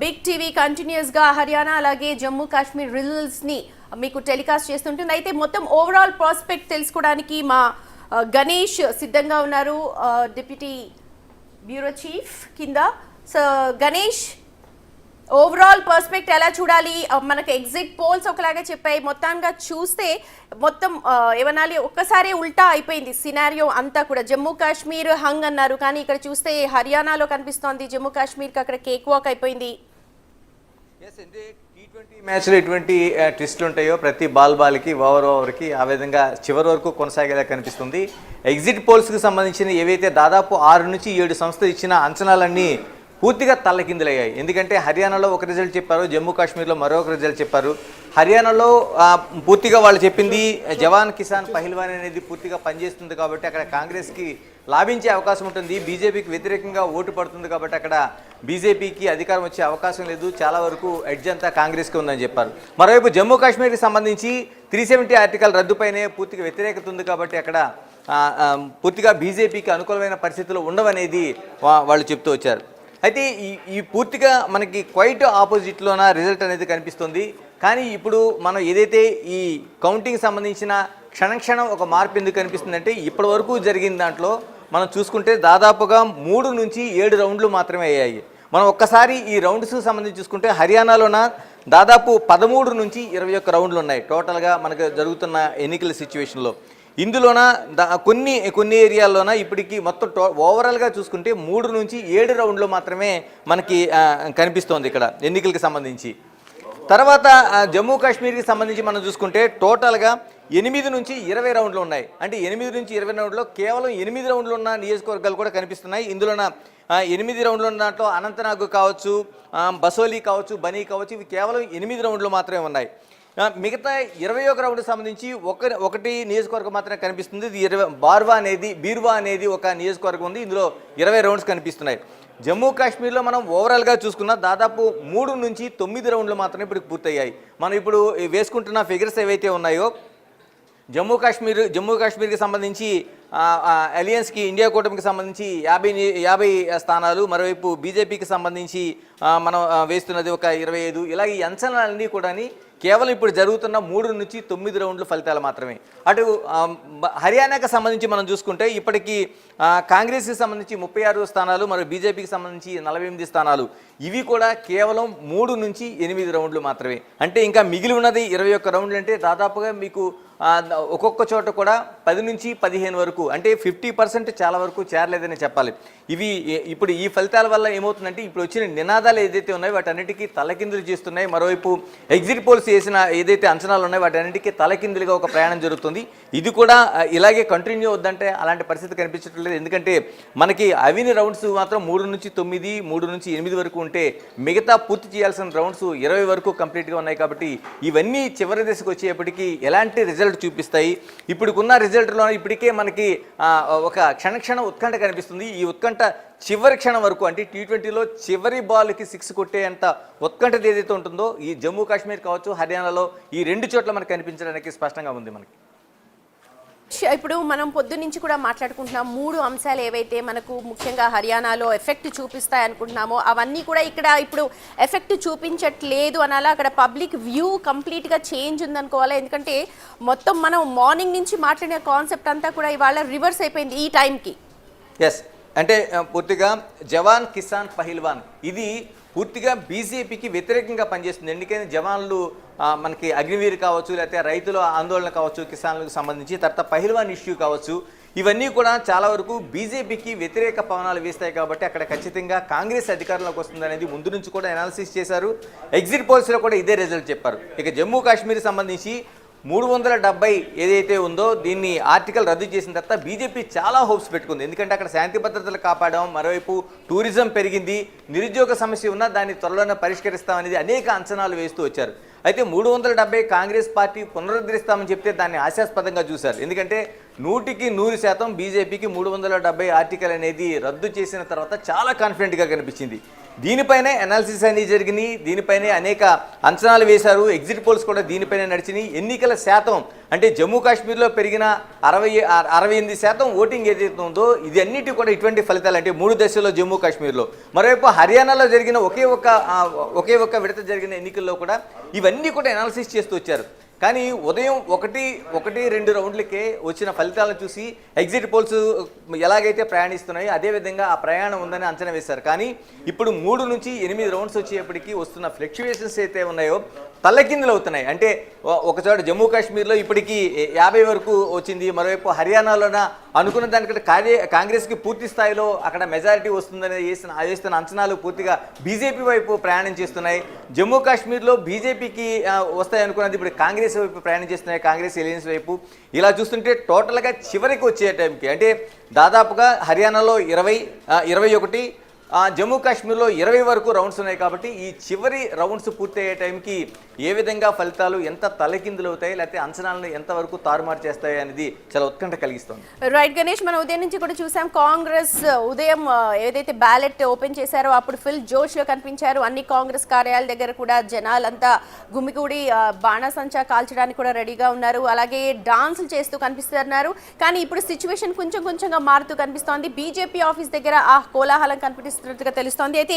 Big TV continuous గా హర్యానా అలాగే Jammu Kashmir results ని మీకు టెలికాస్ట్ చేస్తుంటుంది. అయితే మొత్తం ఓవరాల్ ప్రాస్పెక్ట్ తెలుసుకోవడానికి మా గణేష్ సిద్ధంగా ఉన్నారు, డిప్యూటీ బ్యూరో చీఫ్ కింద. సో గణేష్, ఓవరాల్ పర్స్పెక్ట్ ఎలా చూడాలి? మనకు ఎగ్జిట్ పోల్స్ ఒకలాగా చెప్పాయి, మొత్తంగా చూస్తే మొత్తం ఏమనాలి ఒక్కసారి ఉల్టా అయిపోయింది సినారియో అంతా కూడా. జమ్మూ కాశ్మీర్ హంగ్ అన్నారు, కానీ ఇక్కడ చూస్తే హర్యానాలో కనిపిస్తోంది జమ్మూ కాశ్మీర్కి అక్కడ కేక్ వాక్ అయిపోయింది. T20 మ్యాచ్లో ఎటువంటి ట్విస్టులు ఉంటాయో ప్రతి బాల్కి ఓవర్కి ఆ విధంగా చివరి వరకు కొనసాగేలా కనిపిస్తుంది. ఎగ్జిట్ పోల్స్కి సంబంధించిన ఏవైతే దాదాపు 6 నుంచి 7 సంస్థలు ఇచ్చిన అంచనాలన్నీ పూర్తిగా తల్లకిందులయ్యాయి. ఎందుకంటే హర్యానాలో ఒక రిజల్ట్ చెప్పారు, జమ్మూ కాశ్మీర్లో మరొక రిజల్ట్ చెప్పారు. హర్యానాలో పూర్తిగా వాళ్ళు చెప్పింది జవాన్ కిసాన్ పహిల్వాన్ అనేది పూర్తిగా పనిచేస్తుంది కాబట్టి అక్కడ కాంగ్రెస్కి లాభించే అవకాశం ఉంటుంది, బీజేపీకి వ్యతిరేకంగా ఓటు పడుతుంది కాబట్టి అక్కడ బీజేపీకి అధికారం వచ్చే అవకాశం లేదు, చాలా వరకు ఎడ్జ్ అంతా కాంగ్రెస్కి ఉందని చెప్పారు. మరోవైపు జమ్మూ కాశ్మీర్కి సంబంధించి 370 ఆర్టికల్ రద్దుపైనే పూర్తిగా వ్యతిరేకత ఉంది కాబట్టి అక్కడ పూర్తిగా బీజేపీకి అనుకూలమైన పరిస్థితులు ఉండవనేది వాళ్ళు చెప్తూ వచ్చారు. అయితే ఈ పూర్తిగా మనకి క్వైట్ ఆపోజిట్లోన రిజల్ట్ అనేది కనిపిస్తుంది. కానీ ఇప్పుడు మనం ఏదైతే ఈ కౌంటింగ్ సంబంధించిన క్షణం ఒక మార్పు ఎందుకు కనిపిస్తుందంటే ఇప్పటి వరకు జరిగిన దాంట్లో మనం చూసుకుంటే దాదాపుగా 3 నుంచి 7 రౌండ్లు మాత్రమే అయ్యాయి. మనం ఒక్కసారి ఈ రౌండ్స్కి సంబంధించి చూసుకుంటే హర్యానాలోన దాదాపు 13 నుంచి 21 రౌండ్లు ఉన్నాయి టోటల్గా మనకు జరుగుతున్న ఎన్నికల సిచ్యువేషన్లో. ఇందులోన కొన్ని ఏరియాల్లోన ఇప్పటికీ మొత్తం ఓవరాల్గా చూసుకుంటే 3 నుంచి 7 రౌండ్లు మాత్రమే మనకి కనిపిస్తోంది ఇక్కడ ఎన్నికలకు సంబంధించి. తర్వాత జమ్మూ కాశ్మీర్కి సంబంధించి మనం చూసుకుంటే టోటల్గా 8 నుంచి 20 రౌండ్లు ఉన్నాయి. అంటే 8 నుంచి 20 రౌండ్లో కేవలం 8 రౌండ్లు ఉన్న నియోజకవర్గాలు కూడా కనిపిస్తున్నాయి. ఇందులోన 8 రౌండ్లు ఉన్న దాంట్లో అనంతనాగ్ కావచ్చు, బసోలి కావచ్చు, బనీ కావచ్చు, ఇవి కేవలం 8 రౌండ్లు మాత్రమే ఉన్నాయి. మిగతా 21 రౌండ్ సంబంధించి ఒకటి నియోజకవర్గం మాత్రమే కనిపిస్తుంది. ఇది బీర్వా అనేది ఒక నియోజకవర్గం ఉంది, ఇందులో 20 రౌండ్స్ కనిపిస్తున్నాయి. జమ్మూ కాశ్మీర్లో మనం ఓవరాల్గా చూసుకున్న దాదాపు 3 నుంచి 9 రౌండ్లు మాత్రమే ఇప్పుడు పూర్తయ్యాయి. మనం ఇప్పుడు వేసుకుంటున్న ఫిగర్స్ ఏవైతే ఉన్నాయో జమ్మూ కాశ్మీర్కి సంబంధించి అలియన్స్కి ఇండియా కూటమికి సంబంధించి 50 స్థానాలు, మరోవైపు బీజేపీకి సంబంధించి మనం వేస్తున్నది ఒక 25. ఇలా ఈ అంచనాలన్నీ కూడా కేవలం ఇప్పుడు జరుగుతున్న 3 నుంచి 9 రౌండ్ల ఫలితాలు మాత్రమే. అటు హర్యానాకి సంబంధించి మనం చూసుకుంటే ఇప్పటికీ కాంగ్రెస్కి సంబంధించి 36 స్థానాలు, మరియు బీజేపీకి సంబంధించి 48 స్థానాలు. ఇవి కూడా కేవలం 3 నుంచి 8 రౌండ్లు మాత్రమే. అంటే ఇంకా మిగిలి ఉన్నది 21 రౌండ్లు. అంటే దాదాపుగా మీకు ఒక్కొక్క చోట కూడా 10 నుంచి 15 వరకు, అంటే 50% చాలా వరకు చేరలేదని చెప్పాలి. ఇవి ఇప్పుడు ఈ ఫలితాల వల్ల ఏమవుతుందంటే ఇప్పుడు వచ్చిన నినాదాలు ఏదైతే ఉన్నాయో వాటన్నిటికీ తలకిందులు చేస్తున్నాయి. మరోవైపు ఎగ్జిట్ పోల్స్ చేసిన ఏదైతే అంచనాలు ఉన్నాయో వాటన్నిటికీ తలకిందులుగా ఒక ప్రయాణం జరుగుతుంది. ఇది కూడా ఇలాగే కంటిన్యూ అవుద్దంటే అలాంటి పరిస్థితి కనిపించట్లేదు. ఎందుకంటే మనకి అవిని రౌండ్స్ మాత్రం 3 నుంచి 9, 3 నుంచి 8 వరకు ఉంటే మిగతా పూర్తి చేయాల్సిన రౌండ్స్ 20 వరకు కంప్లీట్గా ఉన్నాయి. కాబట్టి ఇవన్నీ చివరి దశకు వచ్చేప్పటికీ ఎలాంటి రిజల్ట్ చూపిస్తాయి. ఇప్పుడున్న రిజల్ట్లో ఇప్పటికే మనకి ఒక క్షణ ఉత్కంఠ కనిపిస్తుంది. ఈ ఉత్కంఠ చివరి క్షణం వరకు, అంటే T20లో చివరి బాల్కి 6 కొట్టేంత ఉత్కంఠ ఏదైతే ఉంటుందో ఈ జమ్మూ కాశ్మీర్ కావచ్చు, హర్యానాలో ఈ 2 చోట్ల మనకు కనిపించడానికి స్పష్టంగా ఉంది మనకి. ఇప్పుడు మనం పొద్దు నుంచి కూడా మాట్లాడుకుంటున్నాం 3 అంశాలు ఏవైతే మనకు ముఖ్యంగా హర్యానాలో ఎఫెక్ట్ చూపిస్తాయి అనుకుంటున్నామో అవన్నీ కూడా ఇక్కడ ఇప్పుడు ఎఫెక్ట్ చూపించట్లేదు అనాలా. అక్కడ పబ్లిక్ వ్యూ కంప్లీట్గా చేంజ్ ఉందనుకోవాలి. ఎందుకంటే మొత్తం మనం మార్నింగ్ నుంచి మాట్లాడిన కాన్సెప్ట్ అంతా కూడా ఇవాళ రివర్స్ అయిపోయింది ఈ టైంకి. ఎస్, అంటే పూర్తిగా జవాన్ కిసాన్ పహిల్వాన్ ఇది పూర్తిగా బీజేపీకి వ్యతిరేకంగా పనిచేస్తుంది. ఎందుకని జవాన్లు మనకి అగ్నివీర్ కావచ్చు, లేకపోతే రైతుల ఆందోళన కావచ్చు, కిసాన్లకు సంబంధించి, తర్వాత పహిల్వాన్ ఇష్యూ కావచ్చు, ఇవన్నీ కూడా చాలా వరకు బీజేపీకి వ్యతిరేక పవనాలు వేస్తాయి. కాబట్టి అక్కడ ఖచ్చితంగా కాంగ్రెస్ అధికారంలోకి వస్తుందనేది ముందు నుంచి కూడా అనాలిసిస్ చేశారు. ఎగ్జిట్ పోల్స్లో కూడా ఇదే రిజల్ట్ చెప్పారు. ఇక జమ్మూ కాశ్మీర్ సంబంధించి 370 ఏదైతే ఉందో దీన్ని ఆర్టికల్ రద్దు చేసిన తర్వాత బీజేపీ చాలా హోప్స్ పెట్టుకుంది. ఎందుకంటే అక్కడ శాంతి భద్రతలు కాపాడడం, మరోవైపు టూరిజం పెరిగింది, నిరుద్యోగ సమస్య ఉన్నా దాన్ని త్వరలోనే పరిష్కరిస్తామనేది అనేక అంచనాలు వేస్తూ వచ్చారు. అయితే 370 కాంగ్రెస్ పార్టీ పునరుద్ధరిస్తామని చెప్తే దాన్ని ఆశాస్పదంగా చూశారు. ఎందుకంటే 100% బీజేపీకి 370 ఆర్టికల్ అనేది రద్దు చేసిన తర్వాత చాలా కాన్ఫిడెంట్గా కనిపించింది. దీనిపైనే అనాలిసిస్ అన్ని జరిగినాయి, దీనిపైనే అనేక అంచనాలు వేశారు, ఎగ్జిట్ పోల్స్ కూడా దీనిపైనే నడిచినాయి. ఎన్నికల శాతం అంటే జమ్మూ కాశ్మీర్లో పెరిగిన 68% ఓటింగ్ ఏదైతే ఉందో ఇది అన్నిటి కూడా ఇటువంటి ఫలితాలు. అంటే 3 దశల్లో జమ్మూ కాశ్మీర్లో, మరోవైపు హర్యానాలో జరిగిన ఒకే ఒక్క విడత జరిగిన ఎన్నికల్లో కూడా ఇవన్నీ కూడా అనాలిసిస్ చేస్తూ వచ్చారు. కానీ ఉదయం ఒకటి 2 రౌండ్లకే వచ్చిన ఫలితాలను చూసి ఎగ్జిట్ పోల్స్ ఎలాగైతే ప్రయాణిస్తున్నాయో అదేవిధంగా ఆ ప్రయాణం ఉందని అంచనా వేశారు. కానీ ఇప్పుడు 3 నుంచి 8 రౌండ్స్ వచ్చేప్పటికీ వస్తున్న ఫ్లక్చువేషన్స్ అయితే ఉన్నాయో తల్లకిందులు అవుతున్నాయి. అంటే ఒకచోట జమ్మూ కాశ్మీర్లో ఇప్పటికీ 50 వరకు వచ్చింది, మరోవైపు హర్యానాలోన అనుకున్న దానికంటే కాంగ్రెస్కి పూర్తి స్థాయిలో అక్కడ మెజారిటీ వస్తుందని వేస్తున్న అంచనాలు పూర్తిగా బీజేపీ వైపు ప్రయాణం చేస్తున్నాయి. జమ్మూ కాశ్మీర్లో బీజేపీకి వస్తాయి అనుకున్నది ఇప్పుడు కాంగ్రెస్ వైపు ప్రయాణం చేస్తున్నాయి, కాంగ్రెస్ ఎలియన్స్ వైపు. ఇలా చూస్తుంటే టోటల్గా చివరికి వచ్చే టైంకి అంటే దాదాపుగా హర్యానాలో 21, జమ్మూ కాశ్మీర్లో 20 వరకు రౌండ్స్ ఉన్నాయి. కాబట్టి ఈ చివరి రౌండ్స్ పూర్తయ్యే టైంకి ఏ విధంగా ఫలితాలు ఎంత తలకిందులు అవుతాయి, లేకపోతే అంచనాలను ఎంతవరకు తారుమారు చేస్తాయి అనేది చాలా ఉత్కంఠ కలిగిస్తుంది. రైట్ గణేష్, మనం ఉదయం నుంచి కూడా చూసాం కాంగ్రెస్ ఉదయం ఏదైతే బ్యాలెట్ ఓపెన్ చేశారో అప్పుడు ఫుల్ జోష్లో కనిపించారు. అన్ని కాంగ్రెస్ కార్యాలయాల దగ్గర కూడా జనాలంతా గుమిగూడి బాణాసంచా కాల్చడానికి కూడా రెడీగా ఉన్నారు, అలాగే డాన్సులు చేస్తూ కనిపిస్తున్నారు. కానీ ఇప్పుడు సిచ్యువేషన్ కొంచెంగా మారుతూ కనిపిస్తోంది. బీజేపీ ఆఫీస్ దగ్గర ఆ కోలాహలం కనిపిస్తున్నట్టుగా తెలుస్తోంది. అయితే